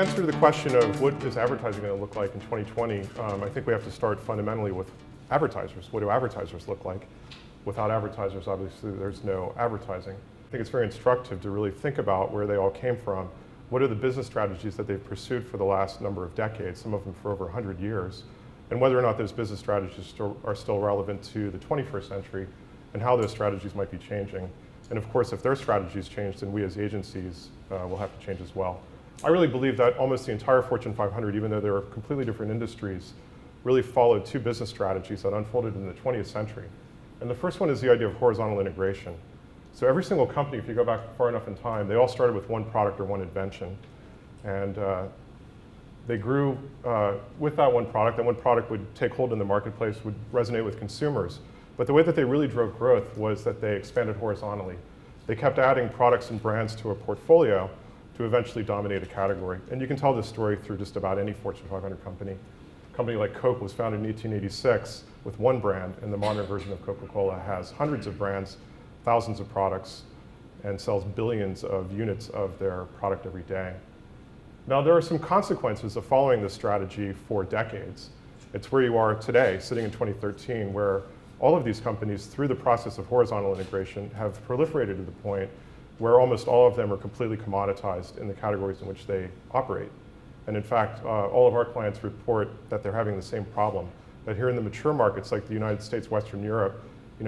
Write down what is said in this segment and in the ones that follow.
answer to the question of what is advertising going to look like in 2020, I think we have to start fundamentally with advertisers. What do advertisers look like? Without advertisers, obviously, there's no advertising. I think it's very instructive to really think about where they all came from. What are the business strategies that they've pursued for the last number of decades, some of them for over 100 years, and whether or not those business strategies are still relevant to the 21st century, and how those strategies might be changing. And of course, if their strategies change, then we as agencies will have to change as well. I really believe that almost the entire Fortune 500, even though they were completely different industries, really followed two business strategies that unfolded in the 20th century. And the first one is the idea of horizontal integration. So every single company, if you go back far enough in time, they all started with one product or one invention. And they grew with that one product. That one product would take hold in the marketplace, would resonate with consumers. But the way that they really drove growth was that they expanded horizontally. They kept adding products and brands to a portfolio to eventually dominate a category. And you can tell this story through just about any Fortune 500 company. A company like Coke was founded in 1886 with one brand, and the modern version of Coca-Cola has hundreds of brands, thousands of products, and sells billions of units of their product every day. Now, there are some consequences of following this strategy for decades. It's where you are today, sitting in 2013, where all of these companies, through the process of horizontal integration, have proliferated to the point where almost all of them are completely commoditized in the categories in which they operate. And in fact, all of our clients report that they're having the same problem, that here in the mature markets like the United States, Western Europe,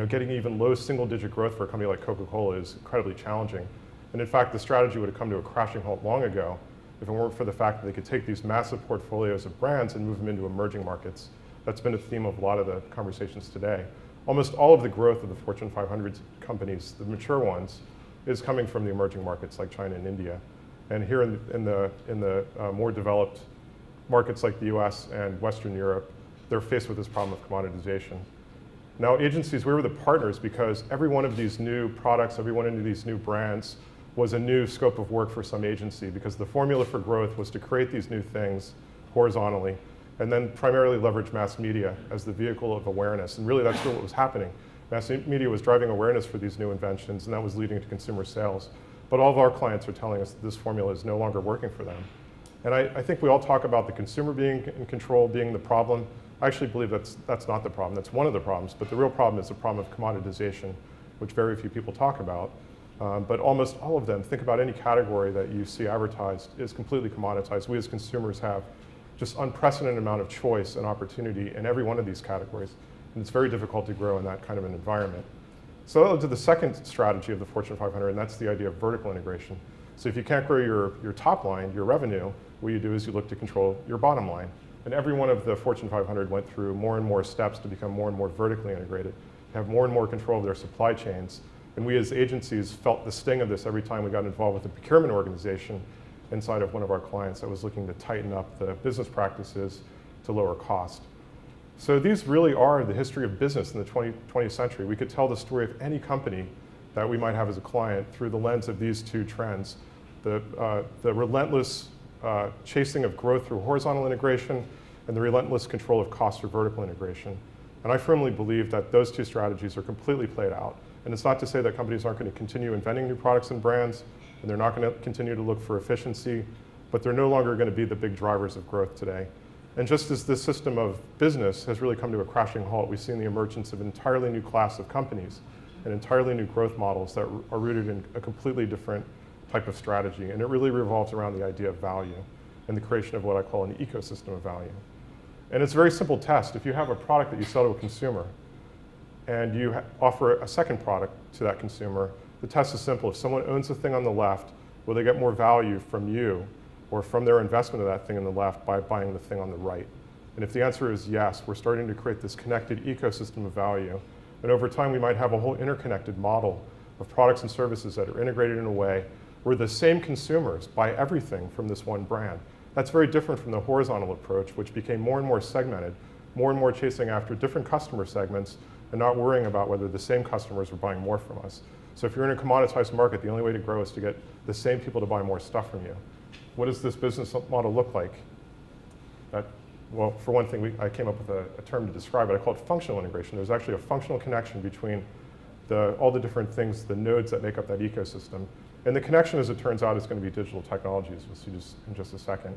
getting even low single-digit growth for a company like Coca-Cola is incredibly challenging. And in fact, the strategy would have come to a crashing halt long ago if it weren't for the fact that they could take these massive portfolios of brands and move them into emerging markets. That's been a theme of a lot of the conversations today. Almost all of the growth of the Fortune 500 companies, the mature ones, is coming from the emerging markets like China and India. And here in the more developed markets like the US and Western Europe, they're faced with this problem of commoditization. Now, agencies, we were the partners because every one of these new products, every one of these new brands was a new scope of work for some agency, because the formula for growth was to create these new things horizontally and then primarily leverage mass media as the vehicle of awareness. And really, that's what was happening. Mass media was driving awareness for these new inventions, and that was leading to consumer sales. But all of our clients are telling us that this formula is no longer working for them. And I think we all talk about the consumer being in control, being the problem. I actually believe that's not the problem. That's one of the problems. But the real problem is the problem of commoditization, which very few people talk about. But almost all of them, think about any category that you see advertised, is completely commoditized. We as consumers have just unprecedented amount of choice and opportunity in every one of these categories. And it's very difficult to grow in that kind of an environment. So that led to the second strategy of the Fortune 500, and that's the idea of vertical integration. So if you can't grow your top line, your revenue, what you do is you look to control your bottom line. And every one of the Fortune 500 went through more and more steps to become more and more vertically integrated, to have more and more control of their supply chains. And we as agencies felt the sting of this every time we got involved with a procurement organization inside of one of our clients that was looking to tighten up the business practices to lower cost. So these really are the history of business in the 20th century. We could tell the story of any company that we might have as a client through the lens of these two trends. The relentless chasing of growth through horizontal integration and the relentless control of cost through vertical integration. And I firmly believe that those two strategies are completely played out. And it's not to say that companies aren't going to continue inventing new products and brands, and they're not going to continue to look for efficiency, but they're no longer going to be the big drivers of growth today. And just as this system of business has really come to a crashing halt, we've seen the emergence of an entirely new class of companies and entirely new growth models that are rooted in a completely different type of strategy. And it really revolves around the idea of value and the creation of what I call an ecosystem of value. And it's a very simple test. If you have a product that you sell to a consumer and you offer a second product to that consumer, the test is simple. If someone owns the thing on the left, will they get more value from you or from their investment of that thing on the left by buying the thing on the right? And if the answer is yes, we're starting to create this connected ecosystem of value. And over time, we might have a whole interconnected model of products and services that are integrated in a way where the same consumers buy everything from this one brand. That's very different from the horizontal approach, which became more and more segmented, more and more chasing after different customer segments and not worrying about whether the same customers were buying more from us. So if you're in a commoditized market, the only way to grow is to get the same people to buy more stuff from you. What does this business model look like? Well, for one thing, I came up with a term to describe it. I call it functional integration. There's actually a functional connection between all the different things, the nodes that make up that ecosystem. And the connection, as it turns out, is going to be digital technologies. We'll see just in just a second.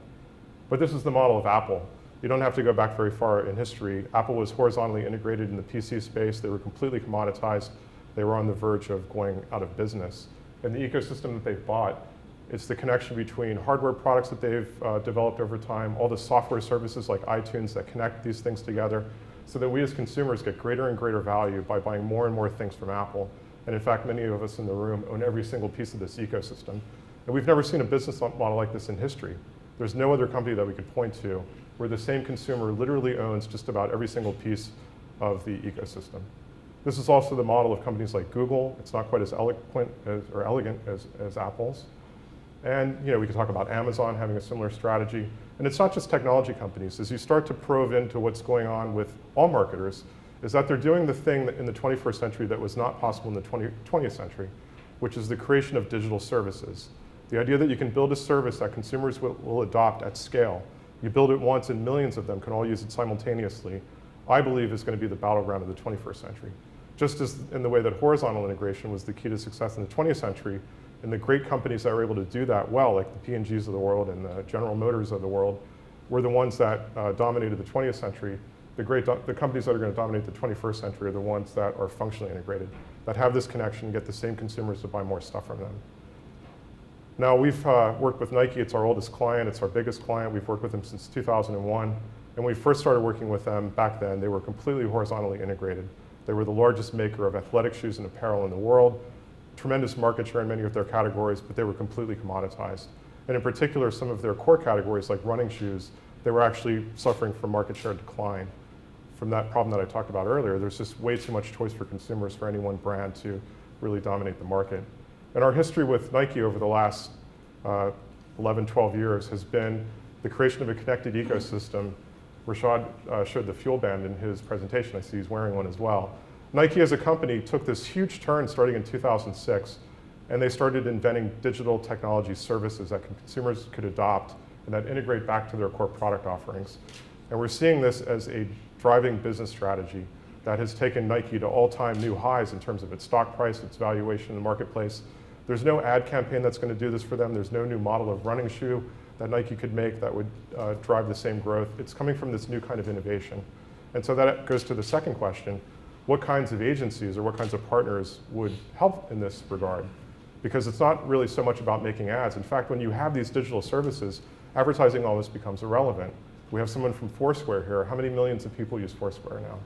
But this is the model of Apple. You don't have to go back very far in history. Apple was horizontally integrated in the PC space. They were completely commoditized. They were on the verge of going out of business. And the ecosystem that they've bought, it's the connection between hardware products that they've developed over time, all the software services like iTunes that connect these things together, so that we as consumers get greater and greater value by buying more and more things from Apple. And in fact, many of us in the room own every single piece of this ecosystem. And we've never seen a business model like this in history. There's no other company that we could point to where the same consumer literally owns just about every single piece of the ecosystem. This is also the model of companies like Google. It's not quite as eloquent or elegant as Apple's. And we could talk about Amazon having a similar strategy. And it's not just technology companies. As you start to probe into what's going on with all marketers, is that they're doing the thing that in the 21st century that was not possible in the 20th century, which is the creation of digital services. The idea that you can build a service that consumers will adopt at scale. You build it once and millions of them can all use it simultaneously, I believe is going to be the battleground of the 21st century. Just as in the way that horizontal integration was the key to success in the 20th century, and the great companies that were able to do that well, like the P&Gs of the world and the General Motors of the world, were the ones that dominated the 20th century. The companies that are going to dominate the 21st century are the ones that are functionally integrated, that have this connection, get the same consumers to buy more stuff from them. Now, we've worked with Nike. It's our oldest client. It's our biggest client. We've worked with them since 2001. And when we first started working with them back then, they were completely horizontally integrated. They were the largest maker of athletic shoes and apparel in the world, tremendous market share in many of their categories, but they were completely commoditized. And in particular, some of their core categories, like running shoes, they were actually suffering from market share decline. From that problem that I talked about earlier, there's just way too much choice for consumers for any one brand to really dominate the market. And our history with Nike over the last 11, 12 years has been the creation of a connected ecosystem. Rashad showed the fuel band in his presentation. I see he's wearing one as well. Nike as a company took this huge turn starting in 2006, and they started inventing digital technology services that consumers could adopt and that integrate back to their core product offerings. And we're seeing this as a driving business strategy that has taken Nike to all-time new highs in terms of its stock price, its valuation in the marketplace. There's no ad campaign that's going to do this for them. There's no new model of running shoe that Nike could make that would drive the same growth. It's coming from this new kind of innovation. And so that goes to the second question. What kinds of agencies or what kinds of partners would help in this regard? Because it's not really so much about making ads. In fact, when you have these digital services, advertising almost becomes irrelevant. We have someone from Foursquare here. How many millions of people use Foursquare now?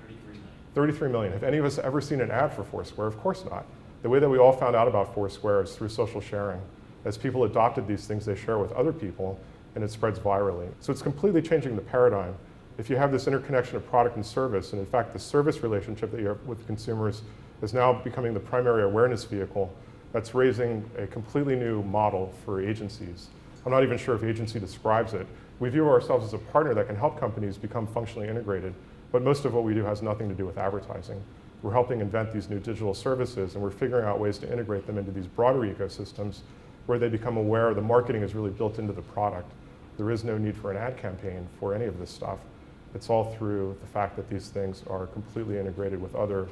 33 million. 33 million. Have any of us ever seen an ad for Foursquare? Of course not. The way that we all found out about Foursquare is through social sharing. As people adopted these things, they share with other people, and it spreads virally. So it's completely changing the paradigm. If you have this interconnection of product and service, and in fact the service relationship that you have with consumers is now becoming the primary awareness vehicle, that's raising a completely new model for agencies. I'm not even sure if agency describes it. We view ourselves as a partner that can help companies become functionally integrated, but most of what we do has nothing to do with advertising. We're helping invent these new digital services, and we're figuring out ways to integrate them into these broader ecosystems where they become aware the marketing is really built into the product. There is no need for an ad campaign for any of this stuff. It's all through the fact that these things are completely integrated with other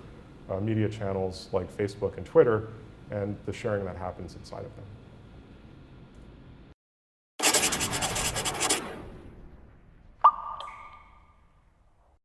media channels like Facebook and Twitter, and the sharing that happens inside of them.